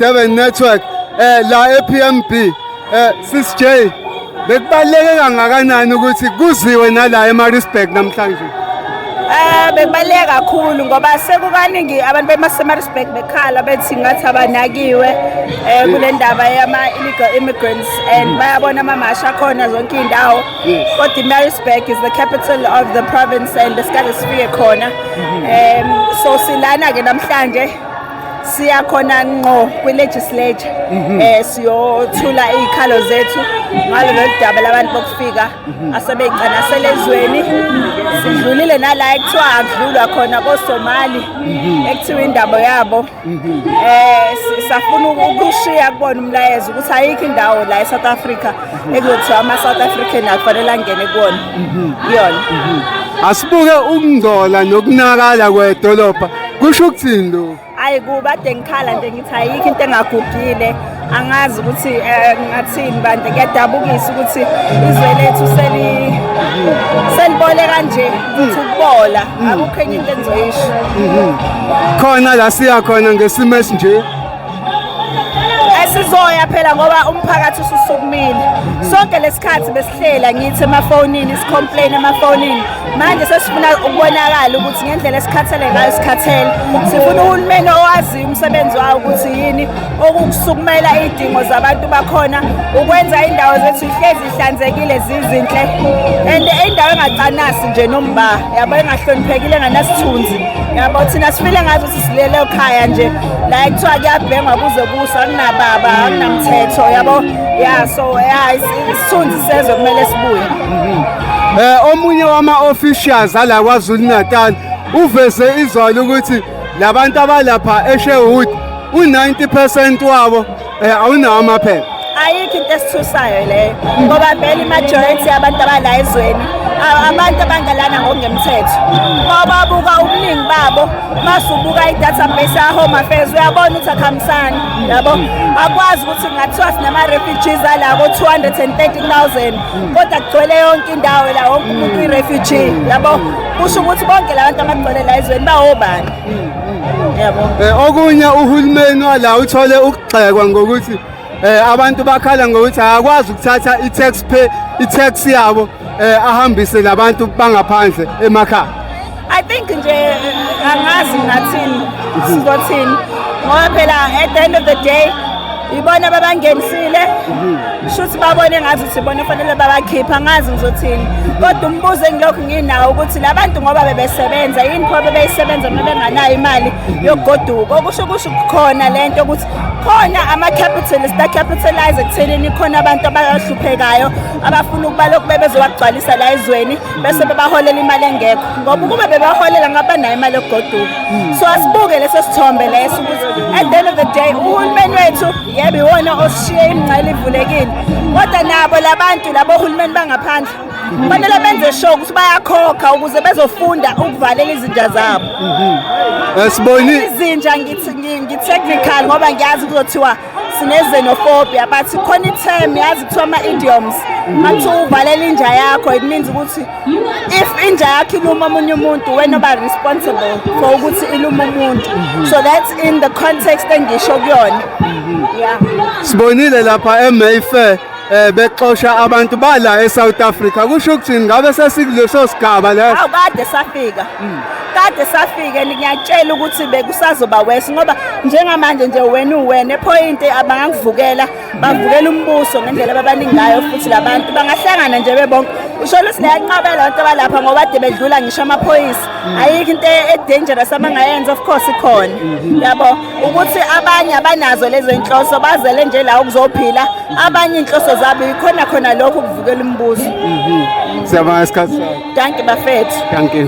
Durban Network la ePMB. Sis J, bekubaleke kangakanani ukuthi kuziwe nala eMaritzburg namhlanje? Bekubaleke kakhulu ngoba sekukaningi abantu beMaritzburg bekhala bethi ngathi abanakiwe kule ndaba yama-illegal immigrants and bayabona amamasha khona zonke iy'ndawo kodwa iMaritzburg is the capital of the province and isikade sifike khona so silana-ke namhlanje siya khona ngqo kwi-legislature siyothula iy'khalo zethu ngalolu daba labantu bokufika asebey'canasela ezweni. Sidlulile nala ekuthiwa akudlulwa khona koSomali ekuthiwa indaba yabo safuna ukushiya kubona umlayezo ukuthi ayikho indawo la eSouth Africa ekuzothiwa ama-South African akufanele angene kuwona iyona. Asibuke ukungcola nokunakala kwedolobha kusho ukuthini lokho? Hayi kubade ngikhala nje ngithi ayikho into engagugile angazi ukuthi ngathini bandle kuyadabukisa ukuthi izwe lethu selibole kanje ukuthi ukubola akukho enye into engizoyisho. Khona la siya khona ngesimo esinje sizoya phela ngoba umphakathi ususukumile sonke lesikhathi besihlela ngithi emafonini sicomplain emafonini manje sesifuna ukubonakala ukuthi ngendlela esikhathele ngayo sikhathele sifuna uhulumeni owaziyo umsebenzi wawo ukuthi yini okusukumela iy'dingo zabantu bakhona ukwenza indawo zethu ihlezi ihlanzekile zizinhle and indawo engacanasi nje nomba yabo engahloniphekile enganasithunzi yabo thina sifile ngathi sisilele ekhaya nje la ekuthiwa kuyabhengwa kuze kusa kunababa akunamthetho yabo so isithunzi sezwe kumele sibuye. Omunye wama-officials ala KwaZulu Natal uveze izolo ukuthi labantu abalapha eSherwood u-90% wabo awunawo amaphepha. Ayikho into esithusayo leyo ngoba vele i-majority yabantu abala ezweni abantu abangalana ngokungemthetho ngoba buka ubuningi babo masubuka i-database ya-Home Affairs uyabona ukuthi akuhambisani yabo akwazi ukuthi kungathiwa sinama-refugees ala ko-230,000 kodwa kugcwele yonke indawo la wonke umuntu uyi-refugee yabo kusho ukuthi bonke la bantu abagcwele la ezweni bawobani yabo. Okunye uhulumeni wala uthole ukugxekwa ngokuthi abantu bakhala ngokuthi akakwazi ukuthatha i-tax yabo ahambise labantu bangaphandle emakhaya. I think nje angazi ngathini sizothini ngoba phela at the end of the day ibona ababangenisile shuthi babone ngathi sibone fanele babakhipha angazi ngizothini kodwa umbuzo engilokhu nginawo ukuthi labantu ngoba bebesebenza yini pho bebeyisebenza uma benganayo imali yokugoduka okusho khona lento ukuthi khona ama-capitalist acapitalize ekuthenini khona abantu abahluphekayo abafuna ukuba lokhu bebezowagcwalisa la ezweni bese bebaholela imali engekho ngoba ukube bebaholela ngabanayo imali yokugoduka so asibuke leso sithombe leso ukuthi at the end of the day uhulumeni wethu yebo iwona osishiye imingcele ivulekile kodwa nabo labantu labo ohulumeni bangaphandle kufanele benze sure ukuthi bayakhokha ukuze bezofunda ukuvalela izinja zabo. Siboni izinja ngi-technical ngoba ngiyazi kuzothiwa sine-xenophobia but khona i-term yazi kuthiwa ama-idioms mathiwa uvalela inja yakho it means ukuthi if inja yakho iluma omunye umuntu wena oba responsible for ukuthi iluma umuntu so that's in the context engisho kuyona. Sibonile lapha eMayfair bexosha abantu bala eSouth Africa kusho ukuthi ngabe sesikuleso sigaba leso. Awu kade safika ngiyatshela ukuthi bekusazoba wesi ngoba njengamanje nje wena point abangakuvukela bavukela umbuso ngendlela babaningi ngayo futhi labantu bangahlangana nje bebonke usho ukuthi leyanqabela abantu abalapha ngoba ade bedlula ngisho amaphoyisa ayikho into e-dangerous abangayenza of course ikhona yabo ukuthi abanye abanazo lezo inhloso bazele nje la ukuzophila abanye inhloso zabo ikhona lokho ukuvukela umbuso. Siyabonga isikhathi sakho. Danke bafethu. Danke.